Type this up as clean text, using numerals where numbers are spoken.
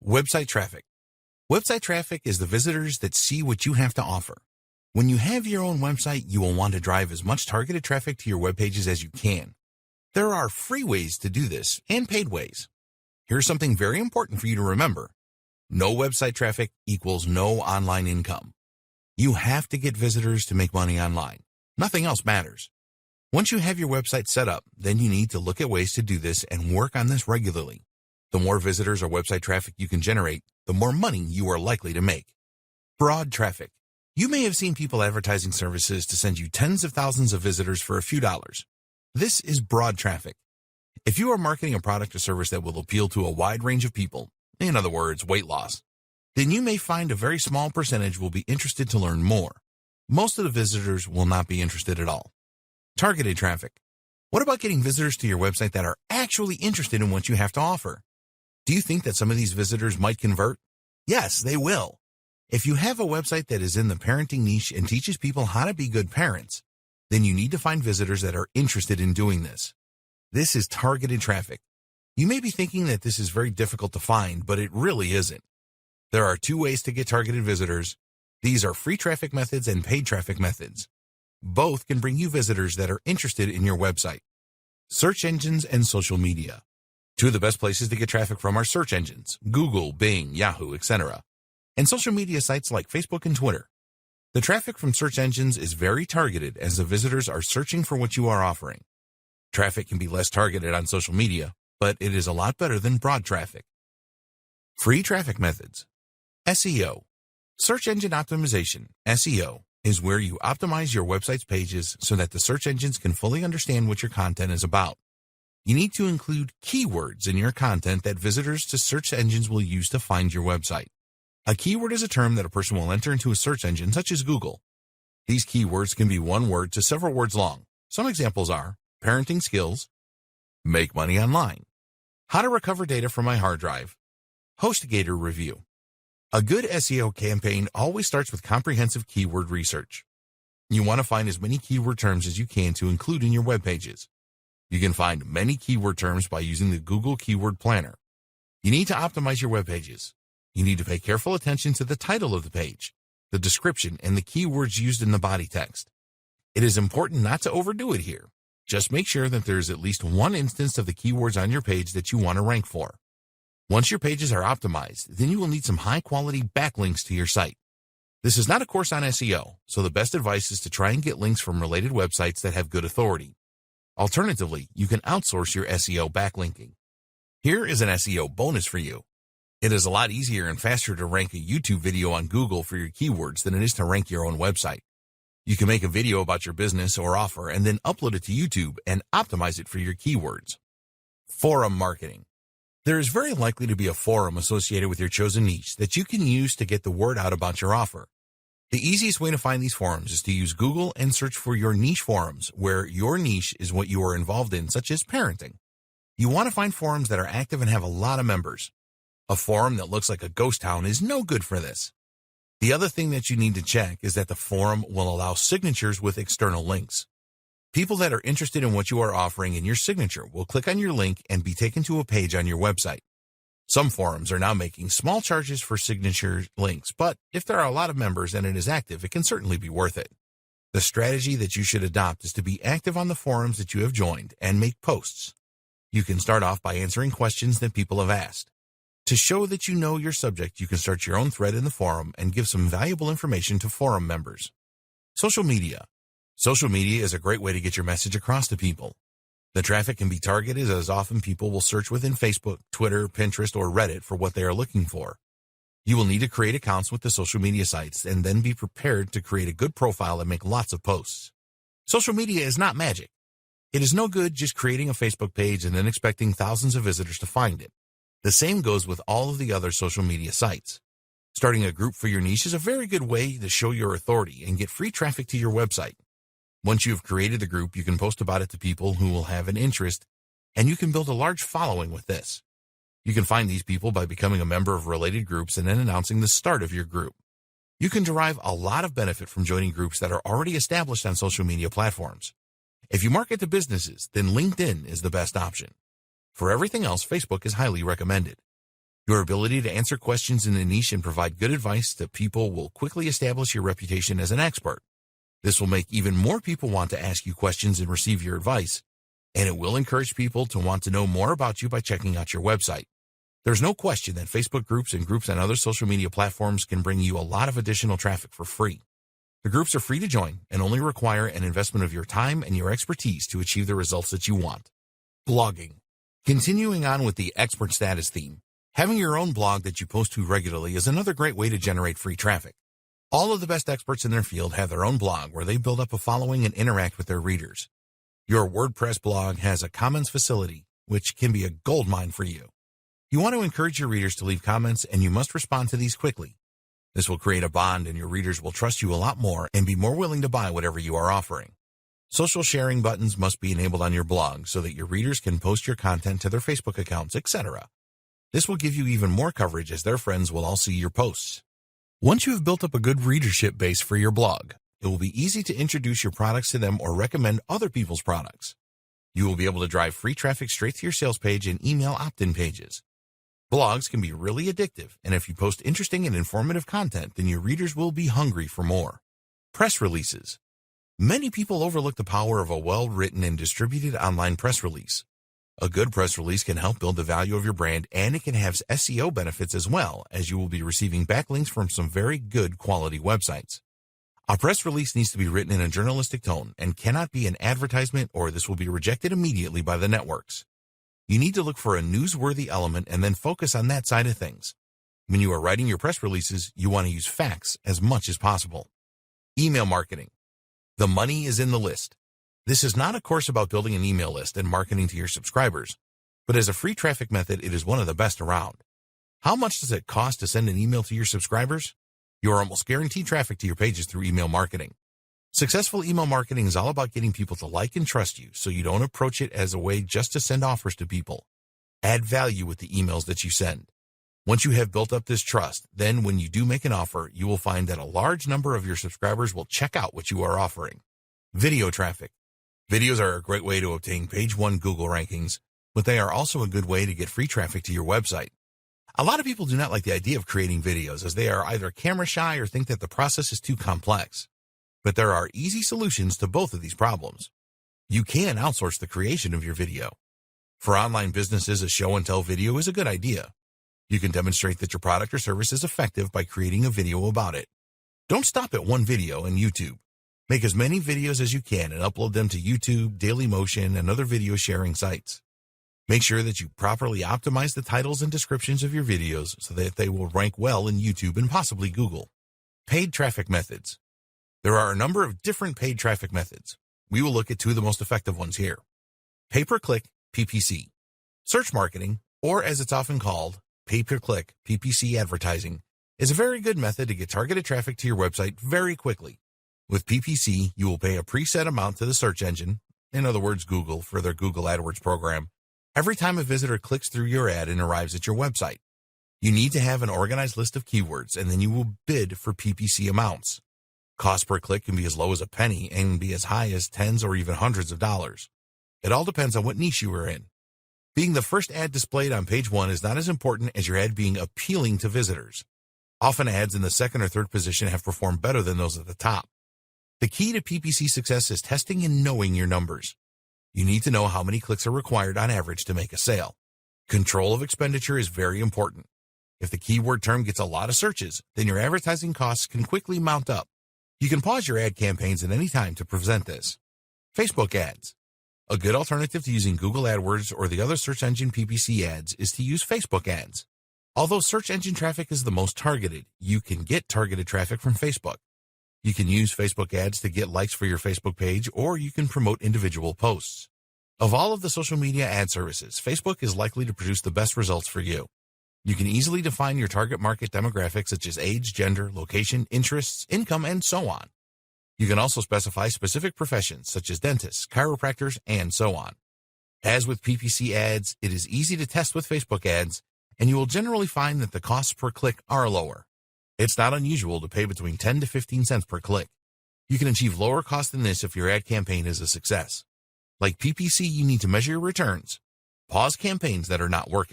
Website traffic. Website traffic is the visitors that see what you have to offer. When you have your own website, you will want to drive as much targeted traffic to your web pages as you can. There are free ways to do this and paid ways. Here's something very important for you to remember. No website traffic equals no online income. You have to get visitors to make money online. Nothing else matters. Once you have your website set up, then you need to look at ways to do this and work on this regularly. The more visitors or website traffic you can generate, the more money you are likely to make. Broad traffic. You may have seen people advertising services to send you tens of thousands of visitors for a few dollars. This is broad traffic. If you are marketing a product or service that will appeal to a wide range of people, in other words, weight loss, then you may find a very small percentage will be interested to learn more. Most of the visitors will not be interested at all. Targeted traffic. What about getting visitors to your website that are actually interested in what you have to offer? Do you think that some of these visitors might convert? Yes, they will. If you have a website that is in the parenting niche and teaches people how to be good parents, then you need to find visitors that are interested in doing this. This is targeted traffic. You may be thinking that this is very difficult to find, but it really isn't. There are two ways to get targeted visitors. These are free traffic methods and paid traffic methods. Both can bring you visitors that are interested in your website. Search engines and social media. Two of the best places to get traffic from are search engines, Google, Bing, Yahoo, etc., and social media sites like Facebook and Twitter. The traffic from search engines is very targeted as the visitors are searching for what you are offering. Traffic can be less targeted on social media, but it is a lot better than broad traffic. Free traffic methods. SEO. Search engine optimization, SEO, is where you optimize your website's pages so that the search engines can fully understand what your content is about. You need to include keywords in your content that visitors to search engines will use to find your website. A keyword is a term that a person will enter into a search engine such as Google. These keywords can be one word to several words long. Some examples are parenting skills, make money online, how to recover data from my hard drive, HostGator review. A good SEO campaign always starts with comprehensive keyword research. You want to find as many keyword terms as you can to include in your web pages. You can find many keyword terms by using the Google Keyword Planner. You need to optimize your web pages. You need to pay careful attention to the title of the page, the description, and the keywords used in the body text. It is important not to overdo it here. Just make sure that there is at least one instance of the keywords on your page that you want to rank for. Once your pages are optimized, then you will need some high-quality backlinks to your site. This is not a course on SEO, so the best advice is to try and get links from related websites that have good authority. Alternatively, you can outsource your SEO backlinking. Here is an SEO bonus for you. It is a lot easier and faster to rank a YouTube video on Google for your keywords than it is to rank your own website. You can make a video about your business or offer and then upload it to YouTube and optimize it for your keywords. Forum marketing. There is very likely to be a forum associated with your chosen niche that you can use to get the word out about your offer. The easiest way to find these forums is to use Google and search for your niche forums where your niche is what you are involved in, such as parenting. You want to find forums that are active and have a lot of members. A forum that looks like a ghost town is no good for this. The other thing that you need to check is that the forum will allow signatures with external links. People that are interested in what you are offering in your signature will click on your link and be taken to a page on your website. Some forums are now making small charges for signature links, but if there are a lot of members and it is active, it can certainly be worth it. The strategy that you should adopt is to be active on the forums that you have joined and make posts. You can start off by answering questions that people have asked. To show that you know your subject, you can start your own thread in the forum and give some valuable information to forum members. Social media. Social media is a great way to get your message across to people. The traffic can be targeted as often people will search within Facebook, Twitter, Pinterest, or Reddit for what they are looking for. You will need to create accounts with the social media sites and then be prepared to create a good profile and make lots of posts. Social media is not magic. It is no good just creating a Facebook page and then expecting thousands of visitors to find it. The same goes with all of the other social media sites. Starting a group for your niche is a very good way to show your authority and get free traffic to your website. Once you have created the group, you can post about it to people who will have an interest, and you can build a large following with this. You can find these people by becoming a member of related groups and then announcing the start of your group. You can derive a lot of benefit from joining groups that are already established on social media platforms. If you market to businesses, then LinkedIn is the best option. For everything else, Facebook is highly recommended. Your ability to answer questions in the niche and provide good advice to people will quickly establish your reputation as an expert. This will make even more people want to ask you questions and receive your advice, and it will encourage people to want to know more about you by checking out your website. There's no question that Facebook groups and groups on other social media platforms can bring you a lot of additional traffic for free. The groups are free to join and only require an investment of your time and your expertise to achieve the results that you want. Blogging. Continuing on with the expert status theme, having your own blog that you post to regularly is another great way to generate free traffic. All of the best experts in their field have their own blog where they build up a following and interact with their readers. Your WordPress blog has a comments facility, which can be a goldmine for you. You want to encourage your readers to leave comments, and you must respond to these quickly. This will create a bond, and your readers will trust you a lot more and be more willing to buy whatever you are offering. Social sharing buttons must be enabled on your blog so that your readers can post your content to their Facebook accounts, etc. This will give you even more coverage as their friends will all see your posts. Once you have built up a good readership base for your blog, it will be easy to introduce your products to them or recommend other people's products. You will be able to drive free traffic straight to your sales page and email opt-in pages. Blogs can be really addictive, and if you post interesting and informative content, then your readers will be hungry for more. Press releases. Many people overlook the power of a well-written and distributed online press release. A good press release can help build the value of your brand, and it can have SEO benefits as well, as you will be receiving backlinks from some very good quality websites. A press release needs to be written in a journalistic tone and cannot be an advertisement, or this will be rejected immediately by the networks. You need to look for a newsworthy element and then focus on that side of things. When you are writing your press releases, you want to use facts as much as possible. Email marketing. The money is in the list. This is not a course about building an email list and marketing to your subscribers, but as a free traffic method, it is one of the best around. How much does it cost to send an email to your subscribers? You are almost guaranteed traffic to your pages through email marketing. Successful email marketing is all about getting people to like and trust you, so you don't approach it as a way just to send offers to people. Add value with the emails that you send. Once you have built up this trust, then when you do make an offer, you will find that a large number of your subscribers will check out what you are offering. Video traffic. Videos are a great way to obtain page 1 Google rankings, but they are also a good way to get free traffic to your website. A lot of people do not like the idea of creating videos, as they are either camera shy or think that the process is too complex. But there are easy solutions to both of these problems. You can outsource the creation of your video. For online businesses, a show and tell video is a good idea. You can demonstrate that your product or service is effective by creating a video about it. Don't stop at one video in YouTube. Make as many videos as you can and upload them to YouTube, Dailymotion, and other video sharing sites. Make sure that you properly optimize the titles and descriptions of your videos so that they will rank well in YouTube and possibly Google. Paid traffic methods. There are a number of different paid traffic methods. We will look at 2 of the most effective ones here. Pay-per-click, PPC. Search marketing, or as it's often called, pay-per-click, PPC advertising, is a very good method to get targeted traffic to your website very quickly. With PPC, you will pay a preset amount to the search engine, in other words Google, for their Google AdWords program, every time a visitor clicks through your ad and arrives at your website. You need to have an organized list of keywords, and then you will bid for PPC amounts. Cost per click can be as low as a penny and be as high as tens or even hundreds of dollars. It all depends on what niche you are in. Being the first ad displayed on page 1 is not as important as your ad being appealing to visitors. Often ads in the second or third position have performed better than those at the top. The key to PPC success is testing and knowing your numbers. You need to know how many clicks are required on average to make a sale. Control of expenditure is very important. If the keyword term gets a lot of searches, then your advertising costs can quickly mount up. You can pause your ad campaigns at any time to prevent this. Facebook ads. A good alternative to using Google AdWords or the other search engine PPC ads is to use Facebook ads. Although search engine traffic is the most targeted, you can get targeted traffic from Facebook. You can use Facebook ads to get likes for your Facebook page, or you can promote individual posts. Of all of the social media ad services, Facebook is likely to produce the best results for you. You can easily define your target market demographics such as age, gender, location, interests, income, and so on. You can also specify specific professions such as dentists, chiropractors, and so on. As with PPC ads, it is easy to test with Facebook ads, and you will generally find that the costs per click are lower. It's not unusual to pay between 10 to 15 cents per click. You can achieve lower cost than this if your ad campaign is a success. Like PPC, you need to measure your returns. Pause campaigns that are not working.